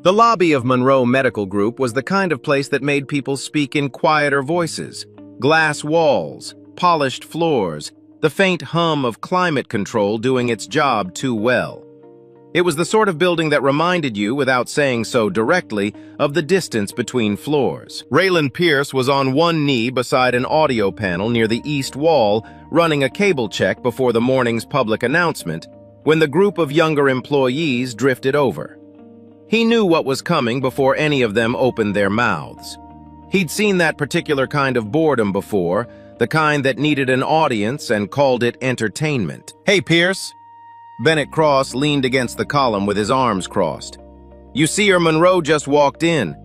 The lobby of Monroe Medical Group was the kind of place that made people speak in quieter voices. Glass walls, polished floors, the faint hum of climate control doing its job too well. It was the sort of building that reminded you, without saying so directly, of the distance between floors. Raylan Pierce was on one knee beside an audio panel near the east wall, running a cable check before the morning's public announcement, when the group of younger employees drifted over. He knew what was coming before any of them opened their mouths. He'd seen that particular kind of boredom before, the kind that needed an audience and called it entertainment. "Hey, Pierce." Bennett Cross leaned against the column with his arms crossed. "You see her Monroe just walked in.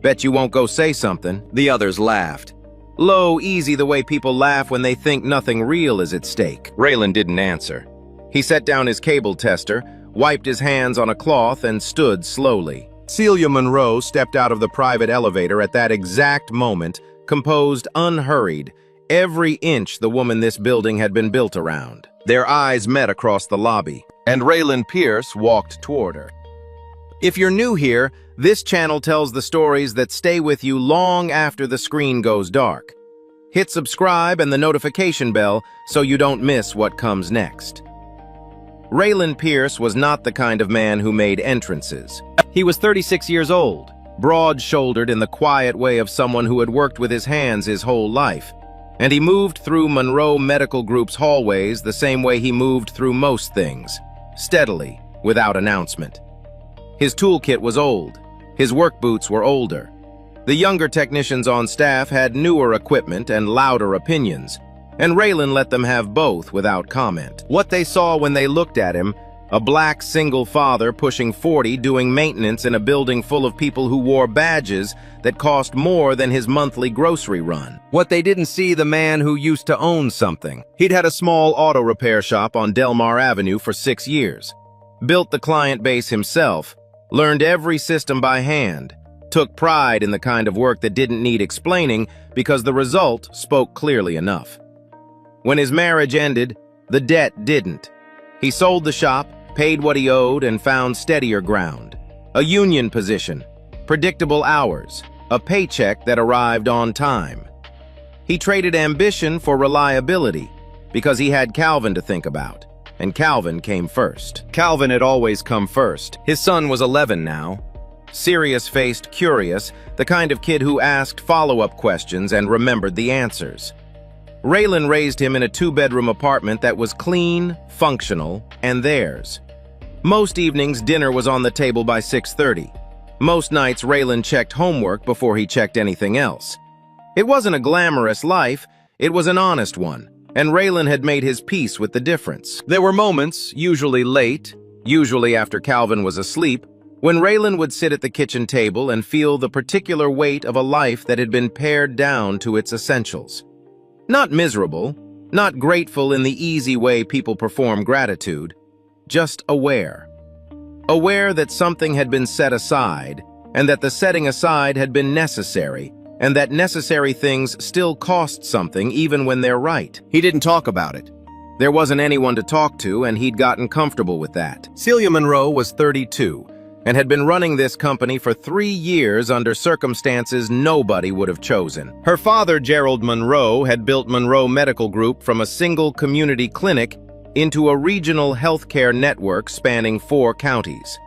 Bet you won't go say something." The others laughed. Low, easy the way people laugh when they think nothing real is at stake. Raylan didn't answer. He set down his cable tester, wiped his hands on a cloth, and stood slowly. Celia Monroe stepped out of the private elevator at that exact moment, composed, unhurried, every inch the woman this building had been built around. Their eyes met across the lobby, and Raylan Pierce walked toward her. If you're new here, this channel tells the stories that stay with you long after the screen goes dark. Hit subscribe and the notification bell so you don't miss what comes next. Raylan Pierce was not the kind of man who made entrances. He was 36 years old, broad-shouldered in the quiet way of someone who had worked with his hands his whole life, and he moved through Monroe Medical Group's hallways the same way he moved through most things, steadily, without announcement. His toolkit was old. His work boots were older. The younger technicians on staff had newer equipment and louder opinions, and Raylan let them have both without comment. What they saw when they looked at him, a black single father pushing 40 doing maintenance in a building full of people who wore badges that cost more than his monthly grocery run. What they didn't see, the man who used to own something. He'd had a small auto repair shop on Delmar Avenue for 6 years, built the client base himself, learned every system by hand, took pride in the kind of work that didn't need explaining because the result spoke clearly enough. When his marriage ended, the debt didn't. He sold the shop, paid what he owed, and found steadier ground. A union position, predictable hours, a paycheck that arrived on time. He traded ambition for reliability because he had Calvin to think about, and Calvin came first. Calvin had always come first. His son was 11 now. Serious-faced, curious, the kind of kid who asked follow-up questions and remembered the answers. Raylan raised him in a 2-bedroom apartment that was clean, functional, and theirs. Most evenings, dinner was on the table by 6:30. Most nights, Raylan checked homework before he checked anything else. It wasn't a glamorous life, it was an honest one, and Raylan had made his peace with the difference. There were moments, usually late, usually after Calvin was asleep, when Raylan would sit at the kitchen table and feel the particular weight of a life that had been pared down to its essentials. Not miserable, not grateful in the easy way people perform gratitude, just aware. Aware that something had been set aside, and that the setting aside had been necessary, and that necessary things still cost something even when they're right. He didn't talk about it. There wasn't anyone to talk to, and he'd gotten comfortable with that. Celia Monroe was 32, and had been running this company for 3 years under circumstances nobody would have chosen. Her father, Gerald Monroe, had built Monroe Medical Group from a single community clinic into a regional healthcare network spanning 4 counties.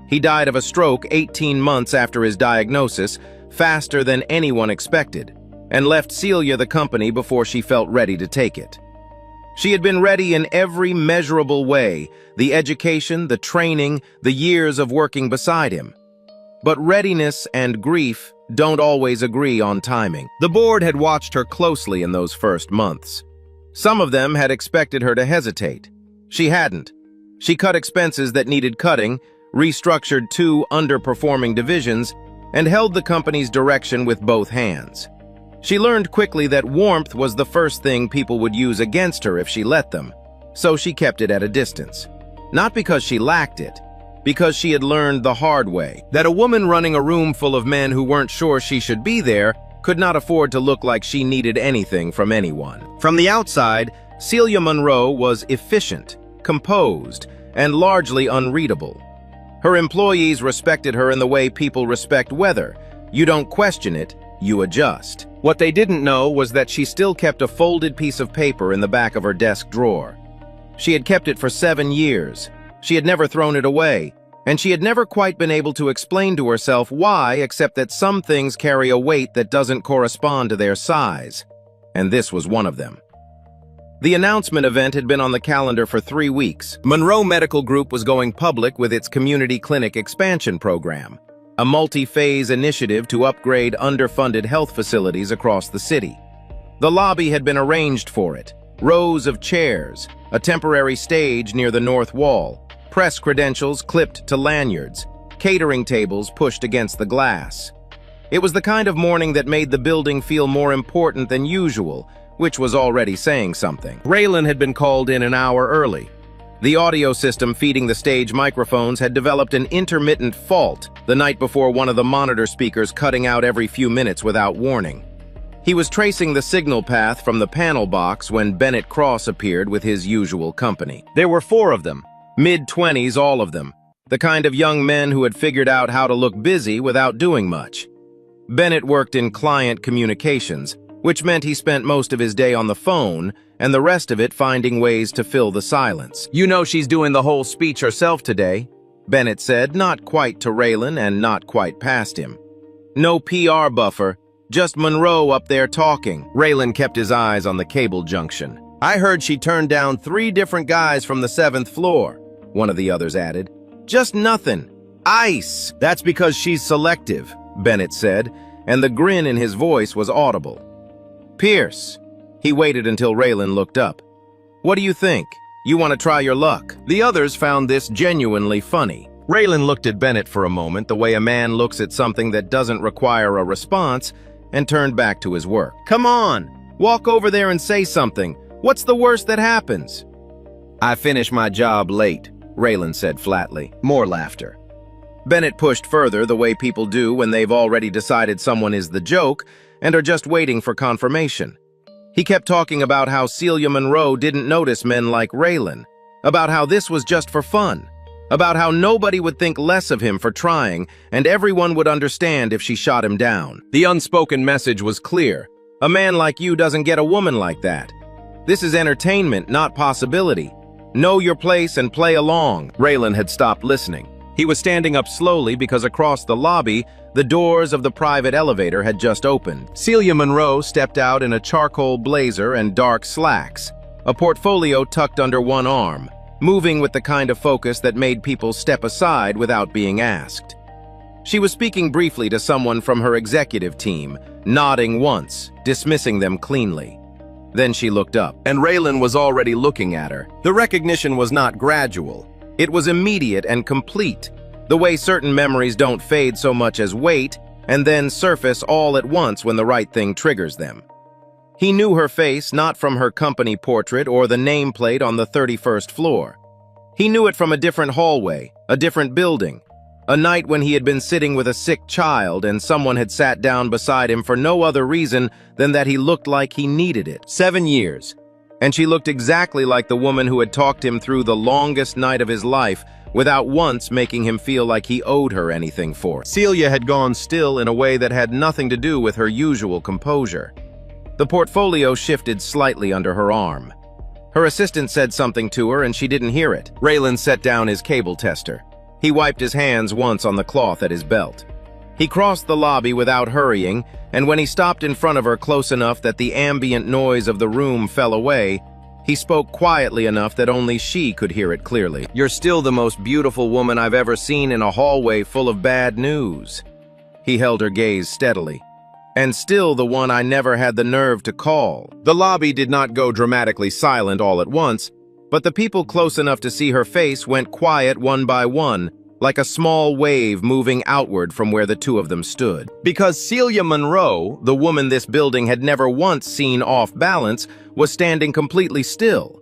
He died of a stroke 18 months after his diagnosis, faster than anyone expected, and left Celia the company before she felt ready to take it. She had been ready in every measurable way, the education, the training, the years of working beside him. But readiness and grief don't always agree on timing. The board had watched her closely in those first months. Some of them had expected her to hesitate. She hadn't. She cut expenses that needed cutting, restructured 2 underperforming divisions, and held the company's direction with both hands. She learned quickly that warmth was the first thing people would use against her if she let them, so she kept it at a distance. Not because she lacked it, because she had learned the hard way that a woman running a room full of men who weren't sure she should be there could not afford to look like she needed anything from anyone. From the outside, Celia Monroe was efficient, composed, and largely unreadable. Her employees respected her in the way people respect weather. You don't question it, you adjust. What they didn't know was that she still kept a folded piece of paper in the back of her desk drawer. She had kept it for 7 years. She had never thrown it away, and she had never quite been able to explain to herself why, except that some things carry a weight that doesn't correspond to their size. And this was one of them. The announcement event had been on the calendar for 3 weeks. Monroe Medical Group was going public with its community clinic expansion program, a multi-phase initiative to upgrade underfunded health facilities across the city. The lobby had been arranged for it. Rows of chairs, a temporary stage near the north wall, press credentials clipped to lanyards, catering tables pushed against the glass. It was the kind of morning that made the building feel more important than usual, which was already saying something. Raylan had been called in an hour early. The audio system feeding the stage microphones had developed an intermittent fault the night before, one of the monitor speakers cutting out every few minutes without warning. He was tracing the signal path from the panel box when Bennett Cross appeared with his usual company. There were 4 of them, mid-20s all of them, the kind of young men who had figured out how to look busy without doing much. Bennett worked in client communications, which meant he spent most of his day on the phone and the rest of it finding ways to fill the silence. "You know she's doing the whole speech herself today," Bennett said, not quite to Raylan and not quite past him. "No PR buffer, just Monroe up there talking." Raylan kept his eyes on the cable junction. "I heard she turned down 3 different guys from the 7th floor," one of the others added. "Just nothing. Ice." "That's because she's selective," Bennett said, and the grin in his voice was audible. "Pierce." He waited until Raylan looked up. "What do you think? You want to try your luck?" The others found this genuinely funny. Raylan looked at Bennett for a moment, the way a man looks at something that doesn't require a response, and turned back to his work. "Come on, walk over there and say something. What's the worst that happens?" "I finished my job late," Raylan said flatly. More laughter. Bennett pushed further, the way people do when they've already decided someone is the joke and are just waiting for confirmation. He kept talking about how Celia Monroe didn't notice men like Raylan, about how this was just for fun, about how nobody would think less of him for trying, and everyone would understand if she shot him down. The unspoken message was clear. A man like you doesn't get a woman like that. This is entertainment, not possibility. Know your place and play along. Raylan had stopped listening. He was standing up slowly because across the lobby, the doors of the private elevator had just opened. Celia Monroe stepped out in a charcoal blazer and dark slacks, a portfolio tucked under one arm, moving with the kind of focus that made people step aside without being asked. She was speaking briefly to someone from her executive team, nodding once, dismissing them cleanly. Then she looked up, and Raylan was already looking at her. The recognition was not gradual. It was immediate and complete, the way certain memories don't fade so much as wait and then surface all at once when the right thing triggers them. He knew her face not from her company portrait or the nameplate on the 31st floor. He knew it from a different hallway, a different building, a night when he had been sitting with a sick child and someone had sat down beside him for no other reason than that he looked like he needed it. 7 years. And she looked exactly like the woman who had talked him through the longest night of his life without once making him feel like he owed her anything for it. Celia had gone still in a way that had nothing to do with her usual composure. The portfolio shifted slightly under her arm. Her assistant said something to her and she didn't hear it. Raylan set down his cable tester. He wiped his hands once on the cloth at his belt. He crossed the lobby without hurrying, and when he stopped in front of her close enough that the ambient noise of the room fell away, he spoke quietly enough that only she could hear it clearly. "You're still the most beautiful woman I've ever seen in a hallway full of bad news." He held her gaze steadily. "And still the one I never had the nerve to call." The lobby did not go dramatically silent all at once, but the people close enough to see her face went quiet one by one, like a small wave moving outward from where the two of them stood. Because Celia Monroe, the woman this building had never once seen off balance, was standing completely still.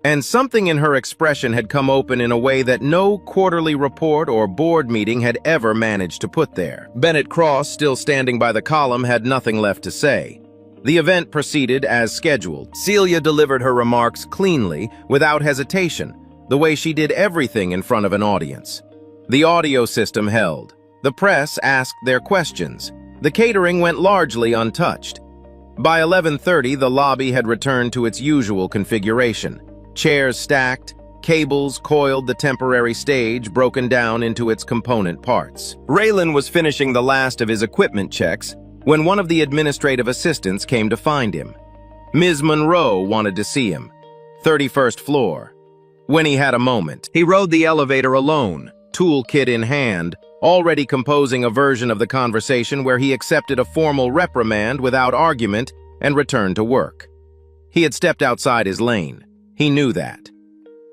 And something in her expression had come open in a way that no quarterly report or board meeting had ever managed to put there. Bennett Cross, still standing by the column, had nothing left to say. The event proceeded as scheduled. Celia delivered her remarks cleanly, without hesitation, the way she did everything in front of an audience. The audio system held. The press asked their questions. The catering went largely untouched. By 11:30, the lobby had returned to its usual configuration. Chairs stacked, cables coiled the temporary stage broken down into its component parts. Raylan was finishing the last of his equipment checks when one of the administrative assistants came to find him. Ms. Monroe wanted to see him. 31st floor. When he had a moment, he rode the elevator alone, toolkit in hand, already composing a version of the conversation where he accepted a formal reprimand without argument and returned to work. He had stepped outside his lane. He knew that.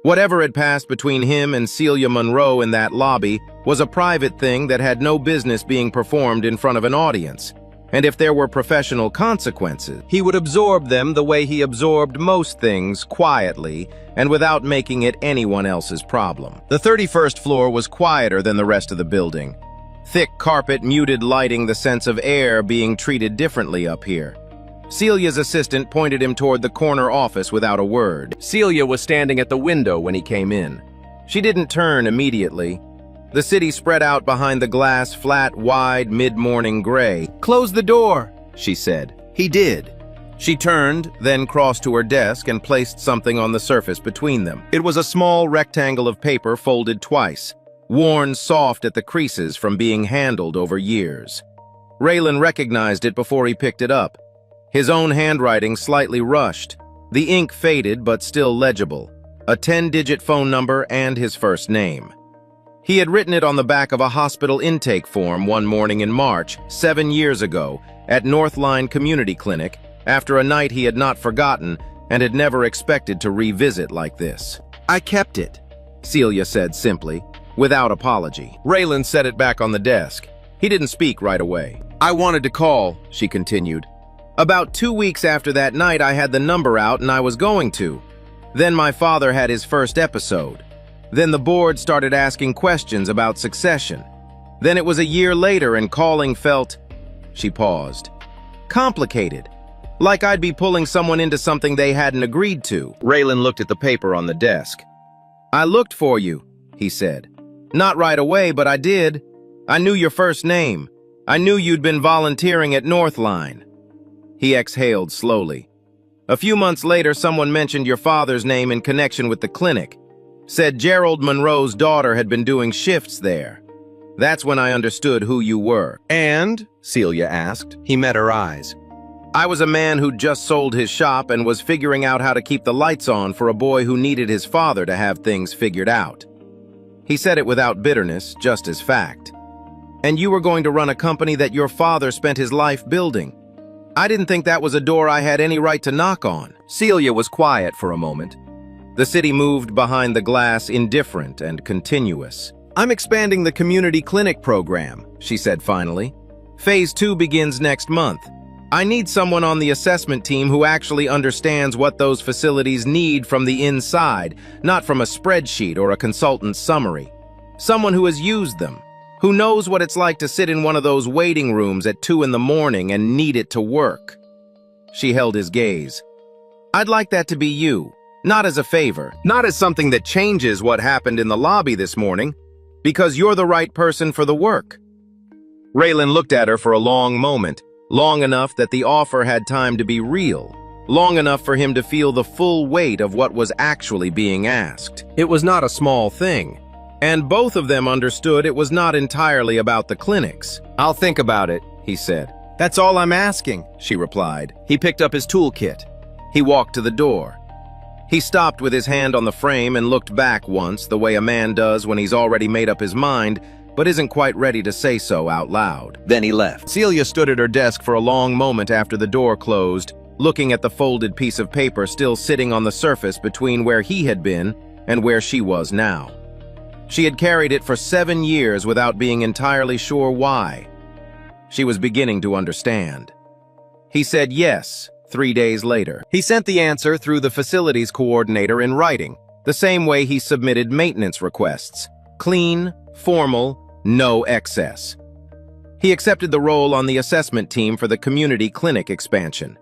Whatever had passed between him and Celia Monroe in that lobby was a private thing that had no business being performed in front of an audience. And if there were professional consequences, he would absorb them the way he absorbed most things, quietly and without making it anyone else's problem. The 31st floor was quieter than the rest of the building. Thick carpet muted lighting the sense of air being treated differently up here. Celia's assistant pointed him toward the corner office without a word. Celia was standing at the window when he came in. She didn't turn immediately. The city spread out behind the glass, flat, wide, mid-morning gray. "Close the door," she said. He did. She turned, then crossed to her desk and placed something on the surface between them. It was a small rectangle of paper folded twice, worn soft at the creases from being handled over years. Raylan recognized it before he picked it up. His own handwriting slightly rushed. The ink faded but still legible. A 10-digit phone number and his first name. He had written it on the back of a hospital intake form one morning in March, 7 years ago, at Northline Community Clinic, after a night he had not forgotten and had never expected to revisit like this. "I kept it," Celia said simply, without apology. Raylan set it back on the desk. He didn't speak right away. "I wanted to call," she continued. "About 2 weeks after that night, I had the number out and I was going to. Then my father had his first episode. Then the board started asking questions about succession. Then it was a year later and calling felt," she paused, "complicated. Like I'd be pulling someone into something they hadn't agreed to." Raylan looked at the paper on the desk. "I looked for you," he said. "Not right away, but I did. I knew your first name. I knew you'd been volunteering at Northline." He exhaled slowly. "A few months later, someone mentioned your father's name in connection with the clinic. Said Gerald Monroe's daughter had been doing shifts there. That's when I understood who you were." "And?" Celia asked. He met her eyes. "I was a man who'd just sold his shop and was figuring out how to keep the lights on for a boy who needed his father to have things figured out." He said it without bitterness, just as fact. "And you were going to run a company that your father spent his life building. I didn't think that was a door I had any right to knock on." Celia was quiet for a moment. The city moved behind the glass, indifferent and continuous. "I'm expanding the community clinic program," she said finally. "Phase 2 begins next month. I need someone on the assessment team who actually understands what those facilities need from the inside, not from a spreadsheet or a consultant's summary. Someone who has used them, who knows what it's like to sit in one of those waiting rooms at 2 in the morning and need it to work." She held his gaze. "I'd like that to be you. Not as a favor, not as something that changes what happened in the lobby this morning, because you're the right person for the work." Raylan looked at her for a long moment, long enough that the offer had time to be real, long enough for him to feel the full weight of what was actually being asked. It was not a small thing, and both of them understood it was not entirely about the clinics. "I'll think about it," he said. "That's all I'm asking," she replied. He picked up his toolkit. He walked to the door. He stopped with his hand on the frame and looked back once, the way a man does when he's already made up his mind, but isn't quite ready to say so out loud. Then he left. Celia stood at her desk for a long moment after the door closed, looking at the folded piece of paper still sitting on the surface between where he had been and where she was now. She had carried it for 7 years without being entirely sure why. She was beginning to understand. He said yes. 3 days later. He sent the answer through the facilities coordinator in writing, the same way he submitted maintenance requests. Clean, formal, no excess. He accepted the role on the assessment team for the community clinic expansion.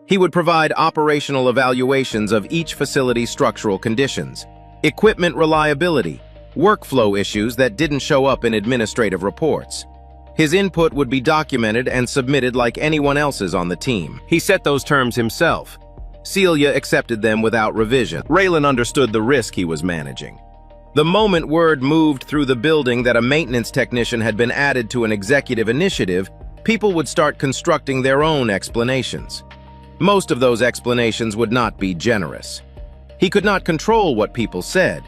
He would provide operational evaluations of each facility's structural conditions, equipment reliability, workflow issues that didn't show up in administrative reports. His input would be documented and submitted like anyone else's on the team. He set those terms himself. Celia accepted them without revision. Raylan understood the risk he was managing. The moment word moved through the building that a maintenance technician had been added to an executive initiative, people would start constructing their own explanations. Most of those explanations would not be generous. He could not control what people said.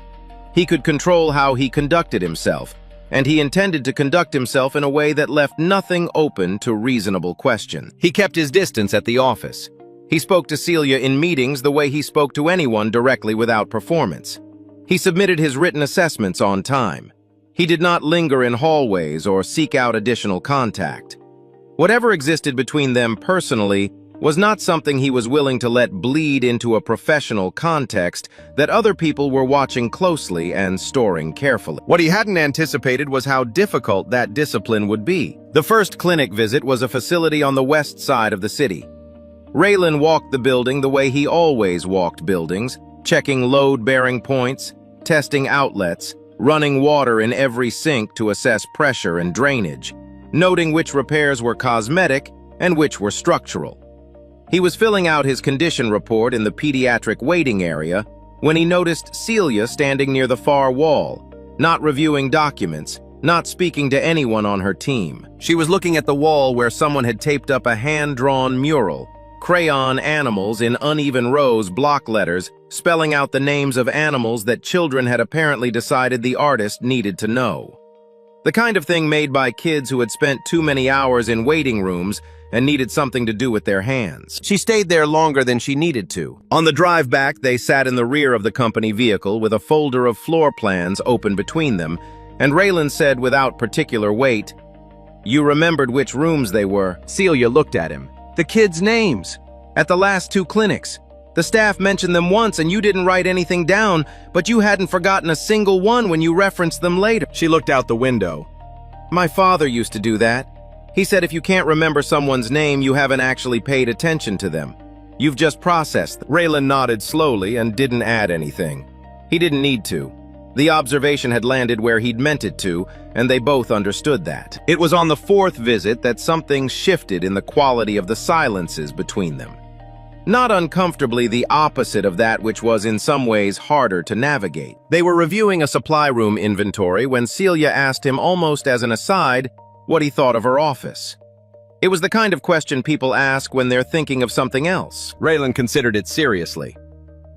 He could control how he conducted himself, and he intended to conduct himself in a way that left nothing open to reasonable question. He kept his distance at the office. He spoke to Celia in meetings the way he spoke to anyone directly without performance. He submitted his written assessments on time. He did not linger in hallways or seek out additional contact. Whatever existed between them personally was not something he was willing to let bleed into a professional context that other people were watching closely and storing carefully. What he hadn't anticipated was how difficult that discipline would be. The first clinic visit was a facility on the west side of the city. Raylan walked the building the way he always walked buildings, checking load-bearing points, testing outlets, running water in every sink to assess pressure and drainage, noting which repairs were cosmetic and which were structural. He was filling out his condition report in the pediatric waiting area when he noticed Celia standing near the far wall, not reviewing documents, not speaking to anyone on her team. She was looking at the wall where someone had taped up a hand-drawn mural, crayon animals in uneven rows, block letters, spelling out the names of animals that children had apparently decided the artist needed to know. The kind of thing made by kids who had spent too many hours in waiting rooms and needed something to do with their hands. She stayed there longer than she needed to. On the drive back, they sat in the rear of the company vehicle with a folder of floor plans open between them, and Raylan said without particular weight, "You remembered which rooms they were." Celia looked at him. "The kids' names. At the last 2 clinics. The staff mentioned them once and you didn't write anything down, but you hadn't forgotten a single one when you referenced them later." She looked out the window. "My father used to do that. He said if you can't remember someone's name, you haven't actually paid attention to them. You've just processed them." Raylan nodded slowly and didn't add anything. He didn't need to. The observation had landed where he'd meant it to, and they both understood that. It was on the 4th visit that something shifted in the quality of the silences between them. Not uncomfortably the opposite of that which was in some ways harder to navigate. They were reviewing a supply room inventory when Celia asked him almost as an aside what he thought of her office. It was the kind of question people ask when they're thinking of something else. Raylan considered it seriously.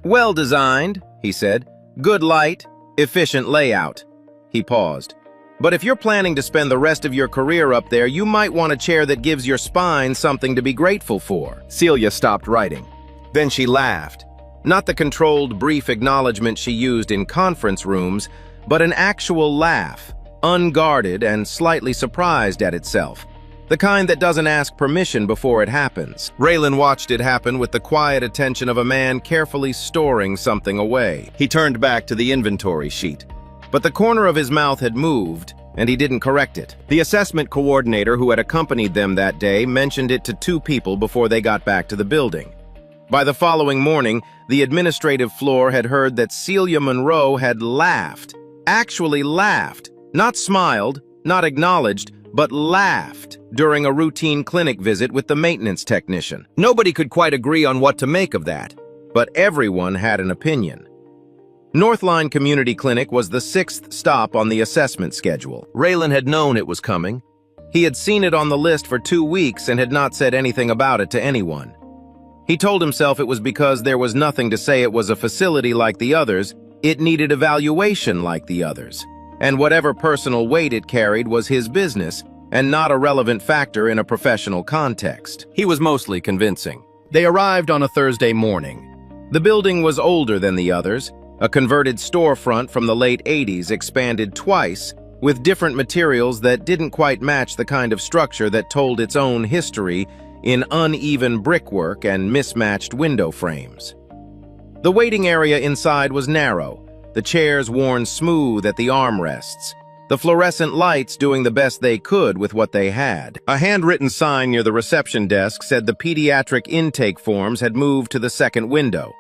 "Well designed," he said. "Good light, efficient layout." He paused. "But if you're planning to spend the rest of your career up there, you might want a chair that gives your spine something to be grateful for." Celia stopped writing. Then she laughed. Not the controlled, brief acknowledgement she used in conference rooms, but an actual laugh, unguarded and slightly surprised at itself. The kind that doesn't ask permission before it happens. Raylan watched it happen with the quiet attention of a man carefully storing something away. He turned back to the inventory sheet. But the corner of his mouth had moved, and he didn't correct it. The assessment coordinator who had accompanied them that day mentioned it to 2 people before they got back to the building. By the following morning, the administrative floor had heard that Celia Monroe had laughed, actually laughed, not smiled, not acknowledged, but laughed during a routine clinic visit with the maintenance technician. Nobody could quite agree on what to make of that, but everyone had an opinion. Northline Community Clinic was the 6th stop on the assessment schedule. Raylan had known it was coming. He had seen it on the list for 2 weeks and had not said anything about it to anyone. He told himself it was because there was nothing to say it was a facility like the others, it needed evaluation like the others. And whatever personal weight it carried was his business and not a relevant factor in a professional context. He was mostly convincing. They arrived on a Thursday morning. The building was older than the others. A converted storefront from the late 80s expanded twice, with different materials that didn't quite match the kind of structure that told its own history in uneven brickwork and mismatched window frames. The waiting area inside was narrow, the chairs worn smooth at the armrests, the fluorescent lights doing the best they could with what they had. A handwritten sign near the reception desk said the pediatric intake forms had moved to the second window.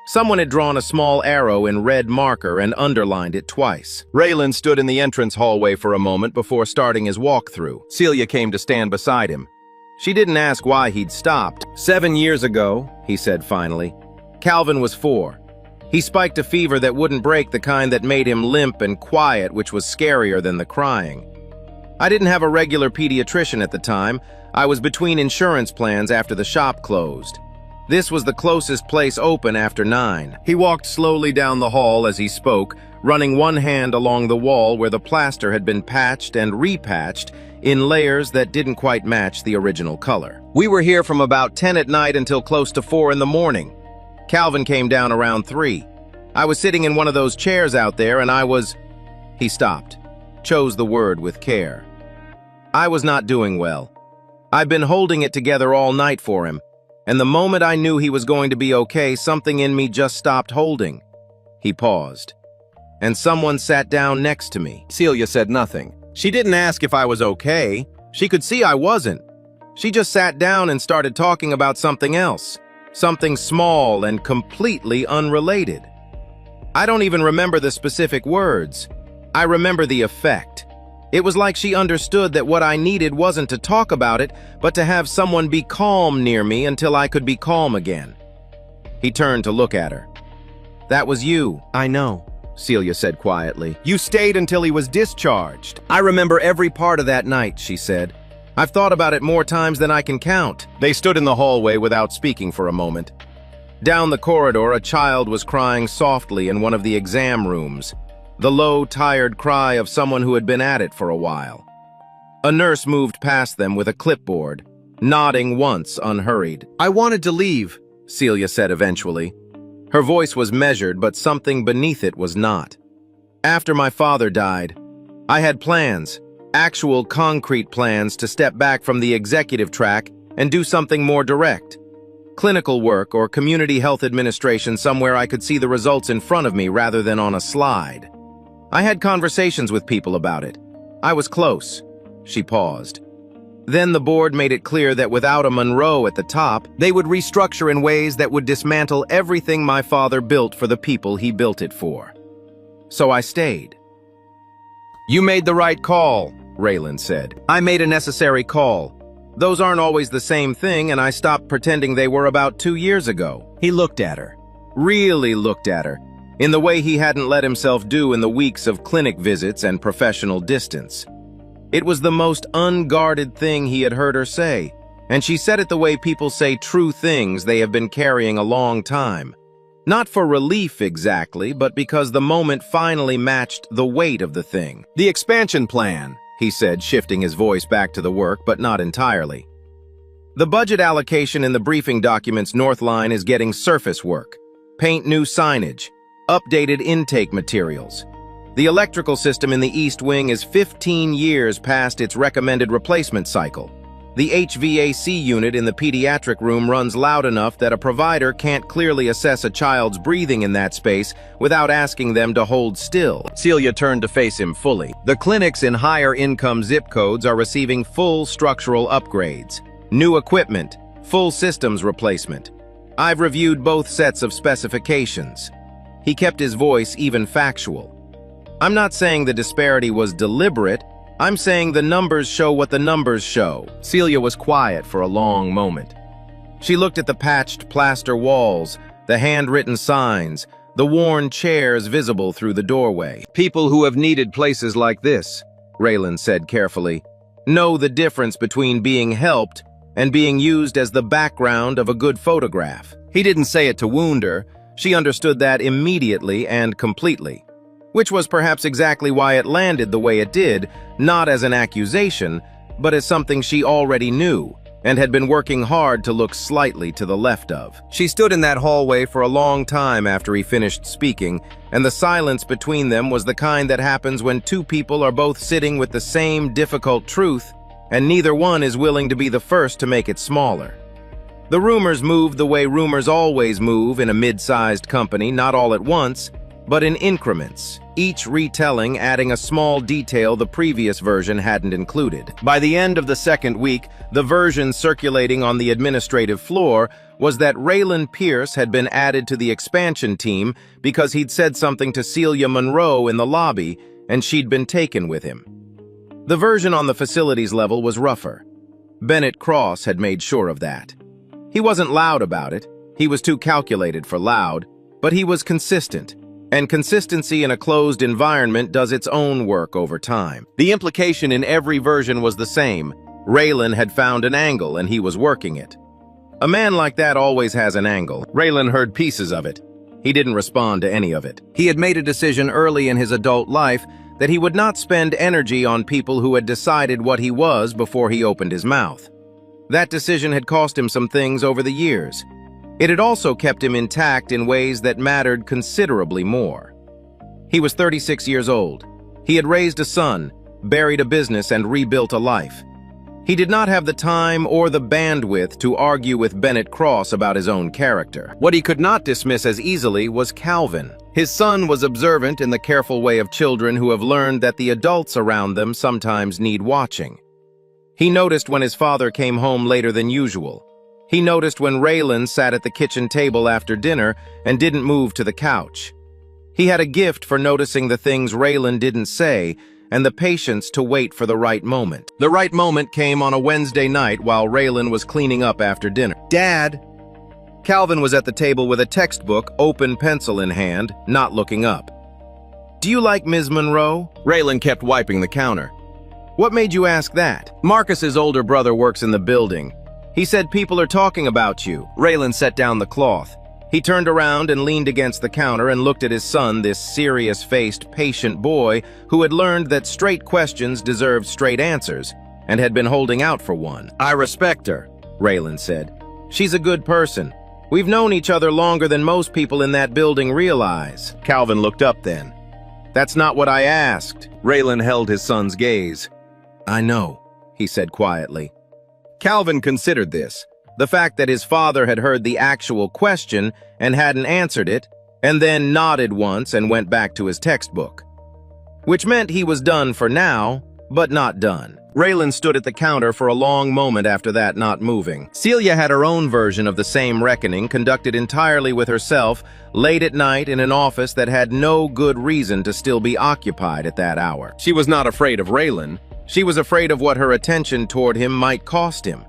Someone had drawn a small arrow in red marker and underlined it twice. Raylan stood in the entrance hallway for a moment before starting his walkthrough. Celia came to stand beside him. She didn't ask why he'd stopped. 7 years ago, he said finally, Calvin was 4. He spiked a fever that wouldn't break, the kind that made him limp and quiet, which was scarier than the crying. I didn't have a regular pediatrician at the time. I was between insurance plans after the shop closed. This was the closest place open after 9. He walked slowly down the hall as he spoke, running one hand along the wall where the plaster had been patched and repatched in layers that didn't quite match the original color. We were here from about 10 at night until close to 4 in the morning. Calvin came down around 3. I was sitting in one of those chairs out there and I was... He stopped, chose the word with care. I was not doing well. I'd been holding it together all night for him, and the moment I knew he was going to be okay, something in me just stopped holding. He paused, and someone sat down next to me. Celia said nothing. She didn't ask if I was okay. She could see I wasn't. She just sat down and started talking about something else, something small and completely unrelated. I don't even remember the specific words. I remember the effect. It was like she understood that what I needed wasn't to talk about it, but to have someone be calm near me until I could be calm again. He turned to look at her. That was you. I know, Celia said quietly. You stayed until he was discharged. I remember every part of that night, she said. I've thought about it more times than I can count. They stood in the hallway without speaking for a moment. Down the corridor, a child was crying softly in one of the exam rooms. The low, tired cry of someone who had been at it for a while. A nurse moved past them with a clipboard, nodding once unhurried. I wanted to leave, Celia said eventually. Her voice was measured, but something beneath it was not. After my father died, I had plans, actual concrete plans to step back from the executive track and do something more direct. Clinical work or community health administration, somewhere I could see the results in front of me rather than on a slide. I had conversations with people about it. I was close. She paused. Then the board made it clear that without a Monroe at the top, they would restructure in ways that would dismantle everything my father built for the people he built it for. So I stayed. You made the right call, Raylan said. I made a necessary call. Those aren't always the same thing, and I stopped pretending they were about 2 years ago. He looked at her. Really looked at her. In the way he hadn't let himself do in the weeks of clinic visits and professional distance. It was the most unguarded thing he had heard her say, and she said it the way people say true things they have been carrying a long time. Not for relief exactly, but because the moment finally matched the weight of the thing. The expansion plan, he said, shifting his voice back to the work, but not entirely. The budget allocation in the briefing document's north line is getting surface work, paint new signage, updated intake materials. The electrical system in the East Wing is 15 years past its recommended replacement cycle. The HVAC unit in the pediatric room runs loud enough that a provider can't clearly assess a child's breathing in that space without asking them to hold still. Celia turned to face him fully. The clinics in higher income zip codes are receiving full structural upgrades, new equipment, full systems replacement. I've reviewed both sets of specifications. He kept his voice even factual. I'm not saying the disparity was deliberate. I'm saying the numbers show what the numbers show. Celia was quiet for a long moment. She looked at the patched plaster walls, the handwritten signs, the worn chairs visible through the doorway. People who have needed places like this, Raylan said carefully, know the difference between being helped and being used as the background of a good photograph. He didn't say it to wound her. She understood that immediately and completely, which was perhaps exactly why it landed the way it did, not as an accusation, but as something she already knew and had been working hard to look slightly to the left of. She stood in that hallway for a long time after he finished speaking, and the silence between them was the kind that happens when two people are both sitting with the same difficult truth, and neither one is willing to be the first to make it smaller. The rumors moved the way rumors always move in a mid-sized company, not all at once, but in increments, each retelling adding a small detail the previous version hadn't included. By the end of the second week, the version circulating on the administrative floor was that Raylan Pierce had been added to the expansion team because he'd said something to Celia Monroe in the lobby, and she'd been taken with him. The version on the facilities level was rougher. Bennett Cross had made sure of that. He wasn't loud about it. He was too calculated for loud, but he was consistent. And consistency in a closed environment does its own work over time. The implication in every version was the same. Raylan had found an angle and he was working it. A man like that always has an angle. Raylan heard pieces of it. He didn't respond to any of it. He had made a decision early in his adult life that he would not spend energy on people who had decided what he was before he opened his mouth. That decision had cost him some things over the years. It had also kept him intact in ways that mattered considerably more. He was 36 years old. He had raised a son, buried a business, and rebuilt a life. He did not have the time or the bandwidth to argue with Bennett Cross about his own character. What he could not dismiss as easily was Calvin. His son was observant in the careful way of children who have learned that the adults around them sometimes need watching. He noticed when his father came home later than usual. He noticed when Raylan sat at the kitchen table after dinner and didn't move to the couch. He had a gift for noticing the things Raylan didn't say and the patience to wait for the right moment. The right moment came on a Wednesday night while Raylan was cleaning up after dinner. "Dad!" Calvin was at the table with a textbook, open pencil in hand, not looking up. "Do you like Ms. Monroe?" Raylan kept wiping the counter. "What made you ask that?" "Marcus's older brother works in the building. He said people are talking about you." Raylan set down the cloth. He turned around and leaned against the counter and looked at his son, this serious-faced, patient boy who had learned that straight questions deserved straight answers and had been holding out for one. "I respect her," Raylan said. "She's a good person. We've known each other longer than most people in that building realize." Calvin looked up then. "That's not what I asked." Raylan held his son's gaze. "I know," he said quietly. Calvin considered this. The fact that his father had heard the actual question and hadn't answered it, and then nodded once and went back to his textbook. Which meant he was done for now, but not done. Raylan stood at the counter for a long moment after that, not moving. Celia had her own version of the same reckoning, conducted entirely with herself, late at night in an office that had no good reason to still be occupied at that hour. She was not afraid of Raylan. She was afraid of what her attention toward him might cost him.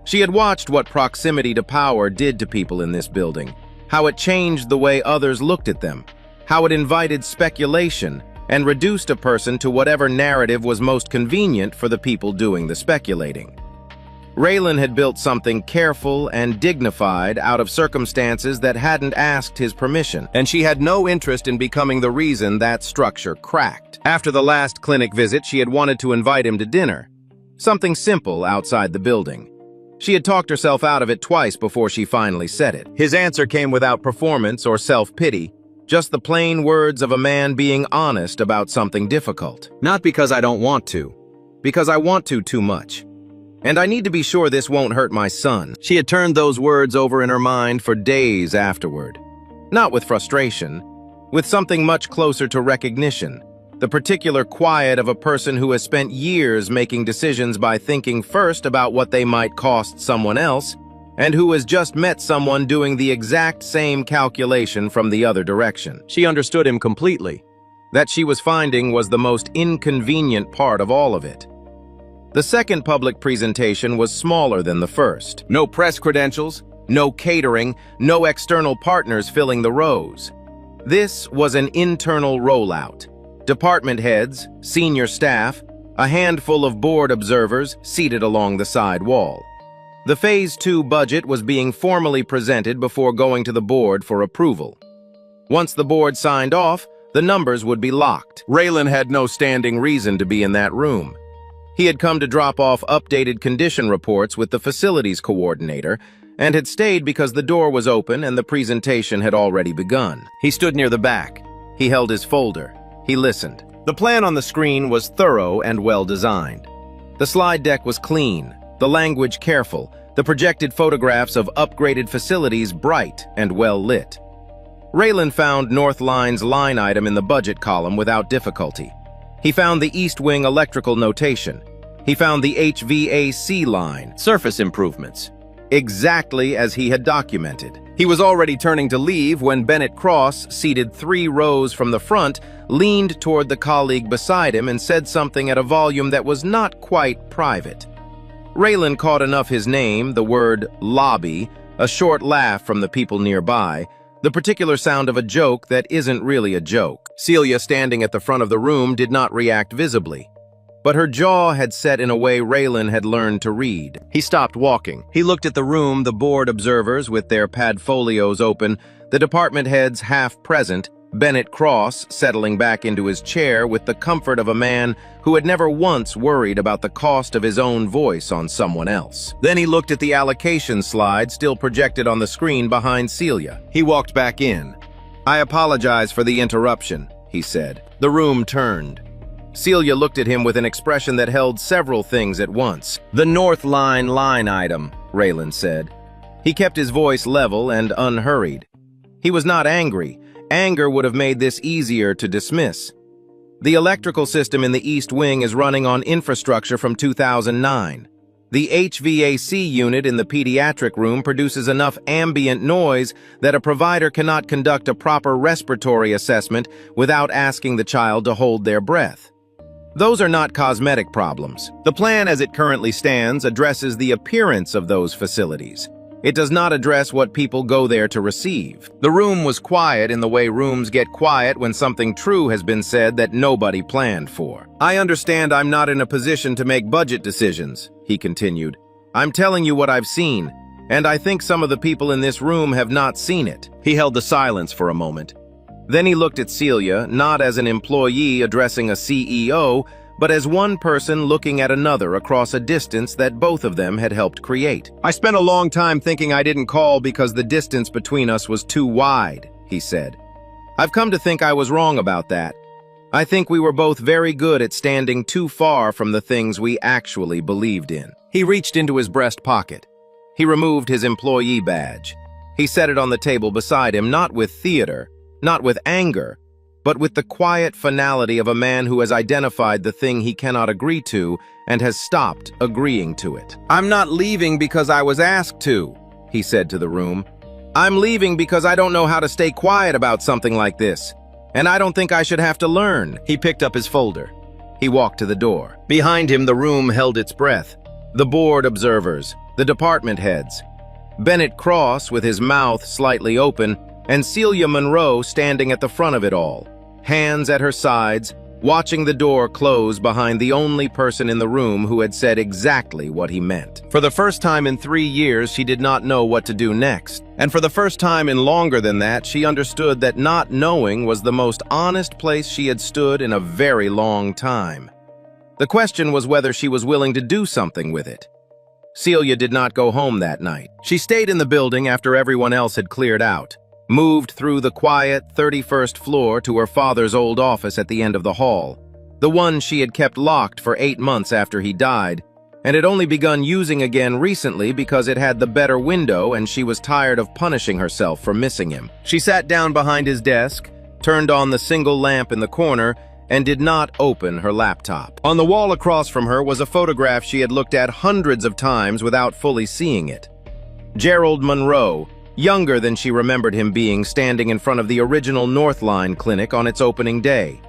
She had watched what proximity to power did to people in this building, how it changed the way others looked at them, how it invited speculation and reduced a person to whatever narrative was most convenient for the people doing the speculating. Raylan had built something careful and dignified out of circumstances that hadn't asked his permission, and she had no interest in becoming the reason that structure cracked. After the last clinic visit, she had wanted to invite him to dinner, something simple outside the building. She had talked herself out of it twice before she finally said it. His answer came without performance or self-pity, just the plain words of a man being honest about something difficult. "Not because I don't want to, because I want to too much. And I need to be sure this won't hurt my son." She had turned those words over in her mind for days afterward. Not with frustration, with something much closer to recognition. The particular quiet of a person who has spent years making decisions by thinking first about what they might cost someone else, and who has just met someone doing the exact same calculation from the other direction. She understood him completely. That she was finding was the most inconvenient part of all of it. The second public presentation was smaller than the first. No press credentials, no catering, no external partners filling the rows. This was an internal rollout. Department heads, senior staff, a handful of board observers seated along the side wall. The Phase 2 budget was being formally presented before going to the board for approval. Once the board signed off, the numbers would be locked. Raylan had no standing reason to be in that room. He had come to drop off updated condition reports with the facilities coordinator and had stayed because the door was open and the presentation had already begun. He stood near the back. He held his folder. He listened. The plan on the screen was thorough and well-designed. The slide deck was clean, the language careful, the projected photographs of upgraded facilities bright and well-lit. Raylan found North Line's line item in the budget column without difficulty. He found the East Wing electrical notation. He found the HVAC line, surface improvements, exactly as he had documented. He was already turning to leave when Bennett Cross, seated 3 rows from the front, leaned toward the colleague beside him and said something at a volume that was not quite private. Raylan caught enough his name, the word lobby, a short laugh from the people nearby, the particular sound of a joke that isn't really a joke. Celia, standing at the front of the room, did not react visibly. But her jaw had set in a way Raylan had learned to read. He stopped walking. He looked at the room, the board observers with their padfolios open, the department heads half present, Bennett Cross settling back into his chair with the comfort of a man who had never once worried about the cost of his own voice on someone else. Then he looked at the allocation slide still projected on the screen behind Celia. He walked back in. "I apologize for the interruption," he said. The room turned. Celia looked at him with an expression that held several things at once. "The North Line line item," Raylan said. He kept his voice level and unhurried. He was not angry. Anger would have made this easier to dismiss. The electrical system in the East Wing is running on infrastructure from 2009. The HVAC unit in the pediatric room produces enough ambient noise that a provider cannot conduct a proper respiratory assessment without asking the child to hold their breath. Those are not cosmetic problems. The plan as it currently stands addresses the appearance of those facilities. It does not address what people go there to receive. The room was quiet in the way rooms get quiet when something true has been said that nobody planned for. "I understand I'm not in a position to make budget decisions," he continued. "I'm telling you what I've seen, and I think some of the people in this room have not seen it." He held the silence for a moment. Then he looked at Celia, not as an employee addressing a CEO, but as one person looking at another across a distance that both of them had helped create. "I spent a long time thinking I didn't call because the distance between us was too wide," he said. "I've come to think I was wrong about that. I think we were both very good at standing too far from the things we actually believed in." He reached into his breast pocket. He removed his employee badge. He set it on the table beside him, not with theater, not with anger, but with the quiet finality of a man who has identified the thing he cannot agree to and has stopped agreeing to it. "I'm not leaving because I was asked to," he said to the room. "I'm leaving because I don't know how to stay quiet about something like this, and I don't think I should have to learn." He picked up his folder. He walked to the door. Behind him, the room held its breath. The board observers, the department heads, Bennett Cross with his mouth slightly open, and Celia Monroe standing at the front of it all, hands at her sides, watching the door close behind the only person in the room who had said exactly what he meant. For the first time in 3 years, she did not know what to do next. And for the first time in longer than that, she understood that not knowing was the most honest place she had stood in a very long time. The question was whether she was willing to do something with it. Celia did not go home that night. She stayed in the building after everyone else had cleared out, moved through the quiet 31st floor to her father's old office at the end of the hall, the one she had kept locked for 8 months after he died, and had only begun using again recently because it had the better window and she was tired of punishing herself for missing him. She sat down behind his desk, turned on the single lamp in the corner, and did not open her laptop. On the wall across from her was a photograph she had looked at hundreds of times without fully seeing it. Gerald Monroe, younger than she remembered him being, standing in front of the original North Line clinic on its opening day.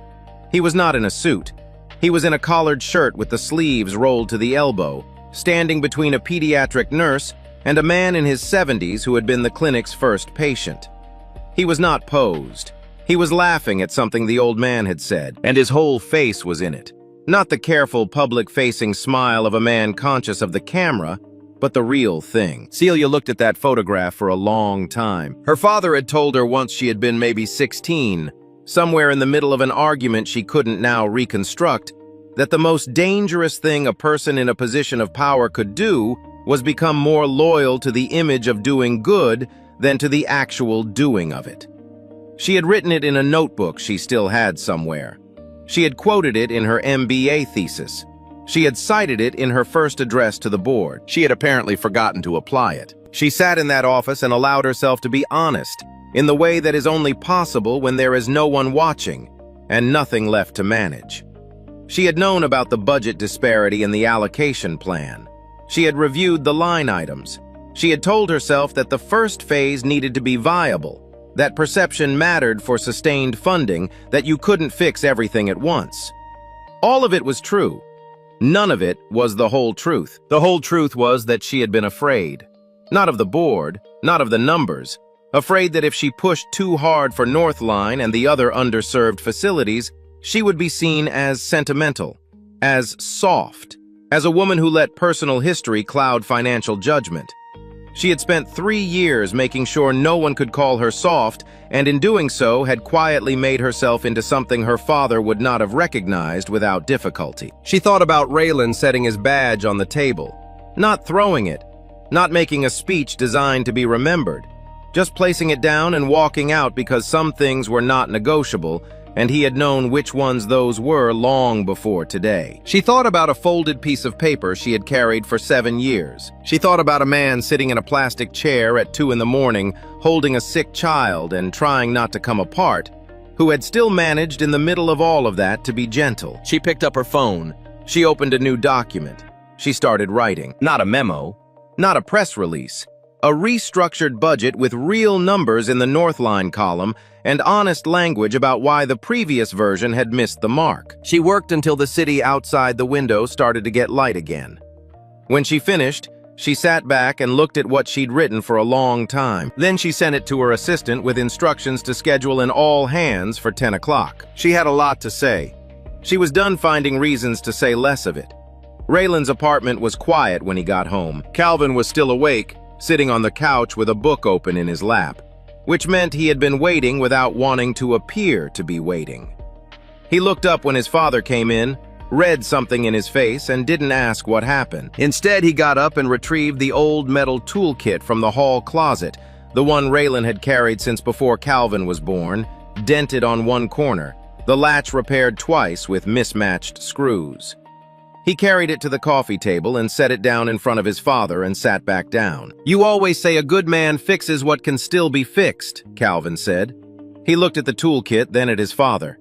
He was not in a suit. He was in a collared shirt with the sleeves rolled to the elbow, standing between a pediatric nurse and a man in his 70s who had been the clinic's first patient. He was not posed. He was laughing at something the old man had said, and his whole face was in it. Not the careful, public-facing smile of a man conscious of the camera, but the real thing. Celia looked at that photograph for a long time. Her father had told her once she had been maybe 16, somewhere in the middle of an argument she couldn't now reconstruct, that the most dangerous thing a person in a position of power could do was become more loyal to the image of doing good than to the actual doing of it. She had written it in a notebook she still had somewhere. She had quoted it in her MBA thesis. She had cited it in her first address to the board. She had apparently forgotten to apply it. She sat in that office and allowed herself to be honest, in the way that is only possible when there is no one watching and nothing left to manage. She had known about the budget disparity in the allocation plan. She had reviewed the line items. She had told herself that the first phase needed to be viable, that perception mattered for sustained funding, that you couldn't fix everything at once. All of it was true. None of it was the whole truth. The whole truth was that she had been afraid. Not of the board, not of the numbers. Afraid that if she pushed too hard for Northline and the other underserved facilities, she would be seen as sentimental, as soft, as a woman who let personal history cloud financial judgment. She had spent 3 years making sure no one could call her soft, and in doing so had quietly made herself into something her father would not have recognized without difficulty. She thought about Raylan setting his badge on the table, not throwing it, not making a speech designed to be remembered, just placing it down and walking out because some things were not negotiable, and he had known which ones those were long before today. She thought about a folded piece of paper she had carried for 7 years. She thought about a man sitting in a plastic chair at 2 in the morning, holding a sick child and trying not to come apart, who had still managed in the middle of all of that to be gentle. She picked up her phone. She opened a new document. She started writing. Not a memo, not a press release. A restructured budget with real numbers in the Northline column and honest language about why the previous version had missed the mark. She worked until the city outside the window started to get light again. When she finished, she sat back and looked at what she'd written for a long time. Then she sent it to her assistant with instructions to schedule an all-hands for 10 o'clock. She had a lot to say. She was done finding reasons to say less of it. Raylan's apartment was quiet when he got home. Calvin was still awake, sitting on the couch with a book open in his lap, which meant he had been waiting without wanting to appear to be waiting. He looked up when his father came in, read something in his face, and didn't ask what happened. Instead, he got up and retrieved the old metal toolkit from the hall closet, the one Raylan had carried since before Calvin was born, dented on one corner, the latch repaired twice with mismatched screws. He carried it to the coffee table and set it down in front of his father and sat back down. "You always say a good man fixes what can still be fixed," Calvin said. He looked at the toolkit, then at his father.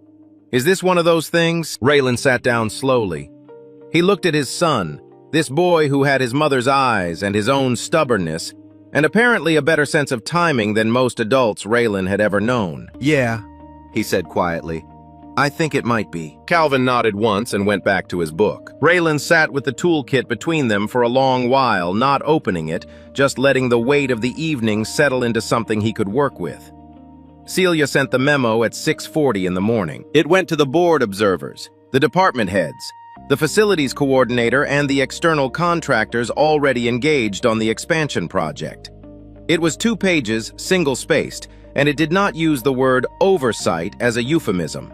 "Is this one of those things?" Raylan sat down slowly. He looked at his son, this boy who had his mother's eyes and his own stubbornness, and apparently a better sense of timing than most adults Raylan had ever known. "Yeah," he said quietly. "I think it might be." Calvin nodded once and went back to his book. Raylan sat with the toolkit between them for a long while, not opening it, just letting the weight of the evening settle into something he could work with. Celia sent the memo at 6:40 in the morning. It went to the board observers, the department heads, the facilities coordinator, and the external contractors already engaged on the expansion project. It was 2 pages, single-spaced, and it did not use the word oversight as a euphemism.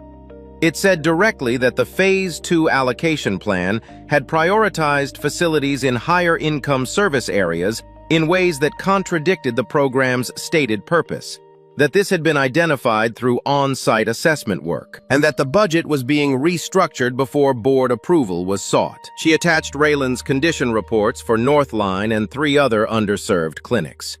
It said directly that the Phase 2 allocation plan had prioritized facilities in higher-income service areas in ways that contradicted the program's stated purpose, that this had been identified through on-site assessment work, and that the budget was being restructured before board approval was sought. She attached Raylan's condition reports for Northline and 3 other underserved clinics.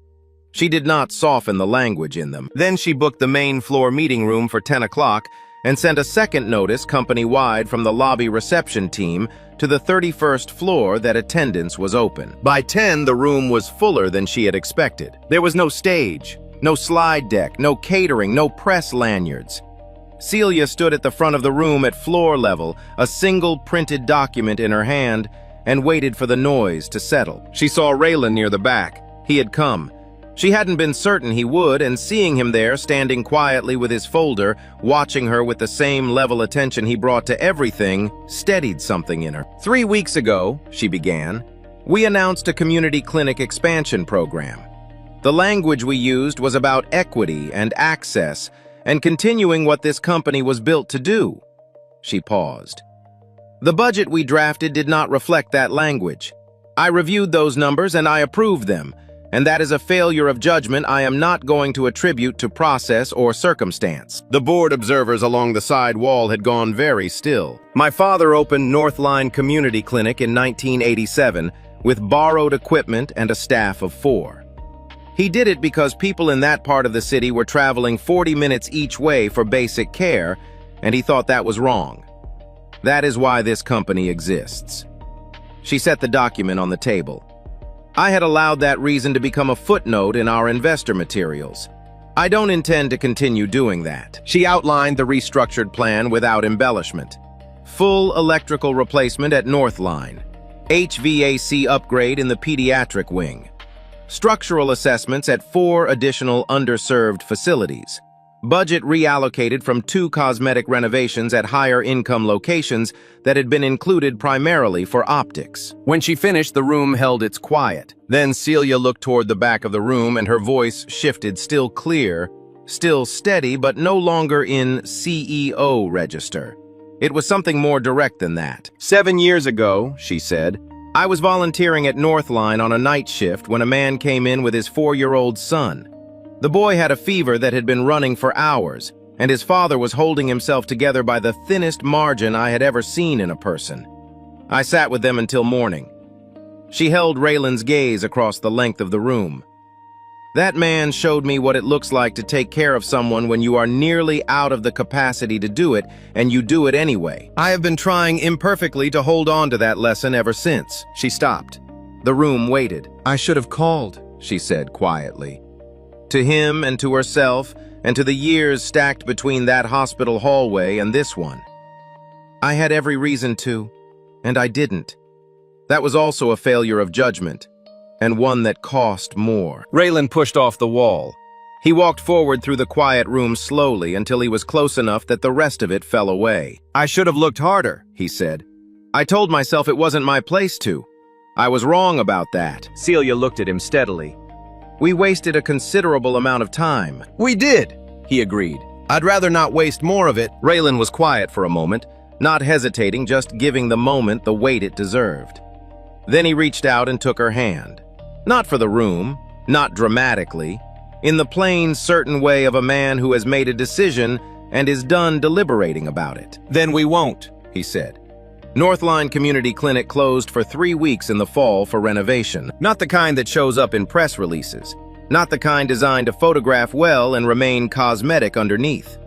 She did not soften the language in them. Then she booked the main floor meeting room for 10 o'clock and sent a second notice company-wide from the lobby reception team to the 31st floor that attendance was open. By 10, the room was fuller than she had expected. There was no stage, no slide deck, no catering, no press lanyards. Celia stood at the front of the room at floor level, a single printed document in her hand, and waited for the noise to settle. She saw Raylan near the back. He had come. She hadn't been certain he would, and seeing him there, standing quietly with his folder, watching her with the same level attention he brought to everything, steadied something in her. 3 weeks ago, she began, we announced a community clinic expansion program. The language we used was about equity and access, and continuing what this company was built to do. She paused. The budget we drafted did not reflect that language. I reviewed those numbers and I approved them. And that is a failure of judgment I am not going to attribute to process or circumstance. The board observers along the side wall had gone very still. My father opened Northline Community Clinic in 1987 with borrowed equipment and a staff of 4. He did it because people in that part of the city were traveling 40 minutes each way for basic care, and he thought that was wrong. That is why this company exists. She set the document on the table. I had allowed that reason to become a footnote in our investor materials. I don't intend to continue doing that. She outlined the restructured plan without embellishment. Full electrical replacement at North Line. HVAC upgrade in the pediatric wing. Structural assessments at 4 additional underserved facilities. Budget reallocated from 2 cosmetic renovations at higher income locations that had been included primarily for optics. When she finished, the room held its quiet. Then Celia looked toward the back of the room and her voice shifted, still clear, still steady, but no longer in CEO register. It was something more direct than that. 7 years ago, she said, I was volunteering at Northline on a night shift when a man came in with his 4-year-old son. The boy had a fever that had been running for hours, and his father was holding himself together by the thinnest margin I had ever seen in a person. I sat with them until morning. She held Raylan's gaze across the length of the room. That man showed me what it looks like to take care of someone when you are nearly out of the capacity to do it, and you do it anyway. I have been trying imperfectly to hold on to that lesson ever since. She stopped. The room waited. I should have called, she said quietly. To him and to herself, and to the years stacked between that hospital hallway and this one. I had every reason to, and I didn't. That was also a failure of judgment, and one that cost more. Raylan pushed off the wall. He walked forward through the quiet room slowly until he was close enough that the rest of it fell away. I should have looked harder, he said. I told myself it wasn't my place to. I was wrong about that. Celia looked at him steadily. We wasted a considerable amount of time. We did, he agreed. I'd rather not waste more of it. Raylan was quiet for a moment, not hesitating, just giving the moment the weight it deserved. Then he reached out and took her hand. Not for the room, not dramatically, in the plain, certain way of a man who has made a decision and is done deliberating about it. Then we won't, he said. Northline Community Clinic closed for 3 weeks in the fall for renovation. Not the kind that shows up in press releases. Not the kind designed to photograph well and remain cosmetic underneath.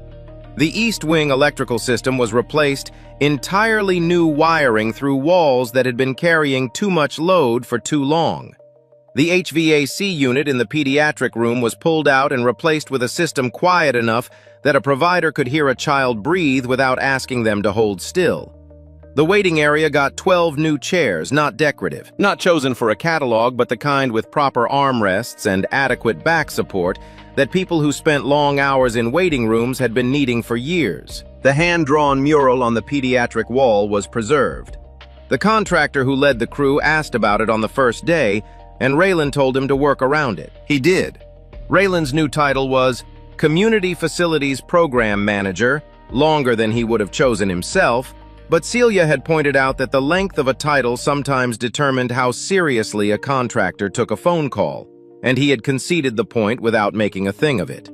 The East Wing electrical system was replaced, entirely new wiring through walls that had been carrying too much load for too long. The HVAC unit in the pediatric room was pulled out and replaced with a system quiet enough that a provider could hear a child breathe without asking them to hold still. The waiting area got 12 new chairs, not decorative, not chosen for a catalog, but the kind with proper armrests and adequate back support that people who spent long hours in waiting rooms had been needing for years. The hand-drawn mural on the pediatric wall was preserved. The contractor who led the crew asked about it on the first day, and Raylan told him to work around it. He did. Raylan's new title was Community Facilities Program Manager, longer than he would have chosen himself, but Celia had pointed out that the length of a title sometimes determined how seriously a contractor took a phone call, and he had conceded the point without making a thing of it.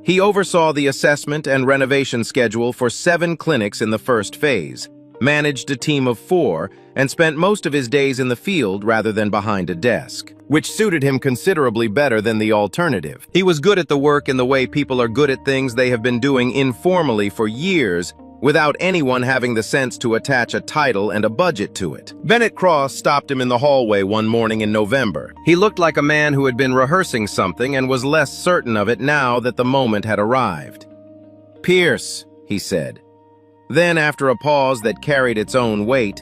He oversaw the assessment and renovation schedule for 7 clinics in the first phase, managed a team of 4, and spent most of his days in the field rather than behind a desk, which suited him considerably better than the alternative. He was good at the work in the way people are good at things they have been doing informally for years, without anyone having the sense to attach a title and a budget to it. Bennett Cross stopped him in the hallway one morning in November. He looked like a man who had been rehearsing something and was less certain of it now that the moment had arrived. "Pierce," he said. Then, after a pause that carried its own weight,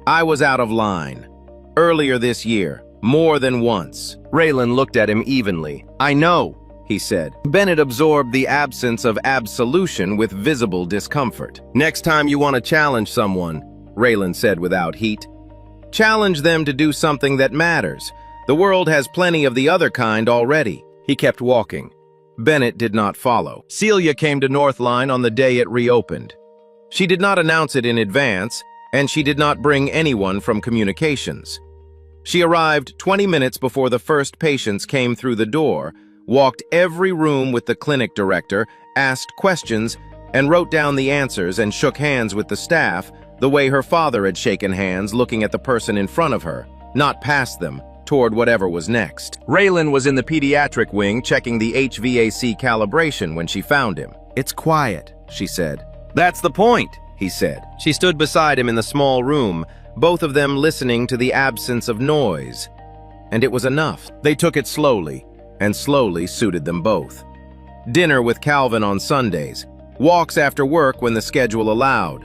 "I was out of line. Earlier this year, more than once." Raylan looked at him evenly. "I know," he said. Bennett absorbed the absence of absolution with visible discomfort. "Next time you want to challenge someone," Raylan said without heat, "challenge them to do something that matters. The world has plenty of the other kind already." He kept walking. Bennett did not follow. Celia came to Northline on the day it reopened. She did not announce it in advance, and she did not bring anyone from communications. She arrived 20 minutes before the first patients came through the door, walked every room with the clinic director, asked questions, and wrote down the answers and shook hands with the staff, the way her father had shaken hands looking at the person in front of her, not past them, toward whatever was next. Raylan was in the pediatric wing checking the HVAC calibration when she found him. "It's quiet," she said. "That's the point," he said. She stood beside him in the small room, both of them listening to the absence of noise. And it was enough. They took it slowly, and slowly suited them both. Dinner with Calvin on Sundays, walks after work when the schedule allowed,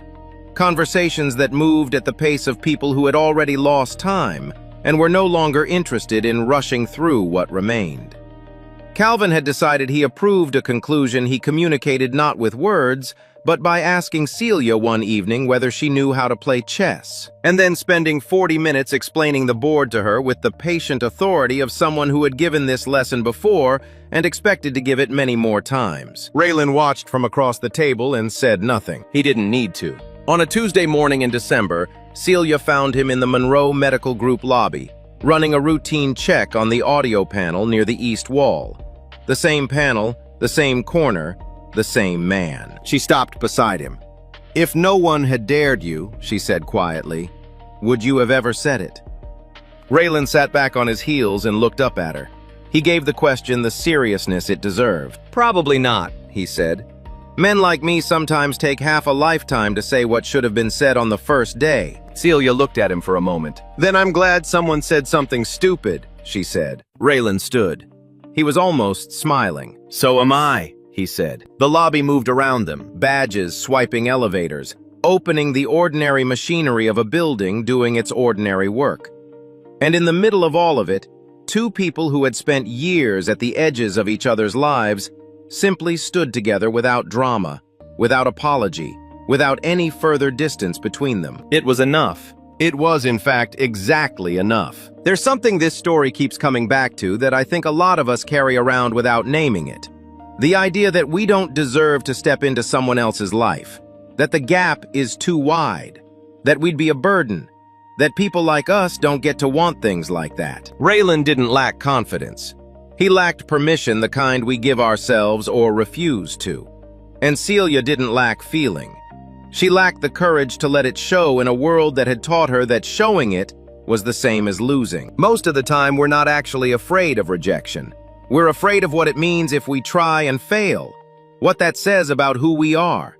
conversations that moved at the pace of people who had already lost time and were no longer interested in rushing through what remained. Calvin had decided he approved a conclusion he communicated not with words, but by asking Celia one evening whether she knew how to play chess, and then spending 40 minutes explaining the board to her with the patient authority of someone who had given this lesson before and expected to give it many more times. Raylan watched from across the table and said nothing. He didn't need to. On a Tuesday morning in December, Celia found him in the Monroe Medical Group lobby, running a routine check on the audio panel near the east wall. The same panel, the same corner, the same man. She stopped beside him. "If no one had dared you," she said quietly, "would you have ever said it?" Raylan sat back on his heels and looked up at her. He gave the question the seriousness it deserved. "Probably not," he said. "Men like me sometimes take half a lifetime to say what should have been said on the first day." Celia looked at him for a moment. "Then I'm glad someone said something stupid," she said. Raylan stood. He was almost smiling. "So am I," he said. The lobby moved around them, badges swiping elevators, opening the ordinary machinery of a building doing its ordinary work. And in the middle of all of it, two people who had spent years at the edges of each other's lives simply stood together without drama, without apology, without any further distance between them. It was enough. It was, in fact, exactly enough. There's something this story keeps coming back to that I think a lot of us carry around without naming it. The idea that we don't deserve to step into someone else's life, that the gap is too wide, that we'd be a burden, that people like us don't get to want things like that. Raylan didn't lack confidence. He lacked permission, the kind we give ourselves or refuse to. And Celia didn't lack feeling. She lacked the courage to let it show in a world that had taught her that showing it was the same as losing. Most of the time, we're not actually afraid of rejection. We're afraid of what it means if we try and fail, what that says about who we are.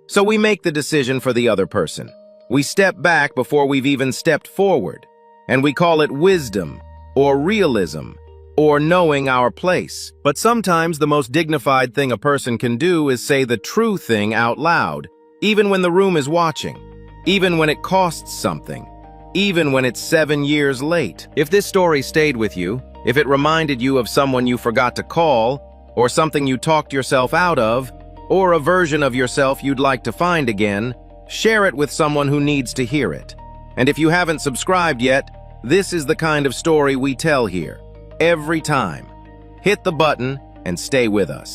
So we make the decision for the other person. We step back before we've even stepped forward, and we call it wisdom, or realism, or knowing our place. But sometimes the most dignified thing a person can do is say the true thing out loud, even when the room is watching, even when it costs something, even when it's 7 years late. If this story stayed with you, if it reminded you of someone you forgot to call, or something you talked yourself out of, or a version of yourself you'd like to find again, share it with someone who needs to hear it. And if you haven't subscribed yet, this is the kind of story we tell here, every time. Hit the button and stay with us.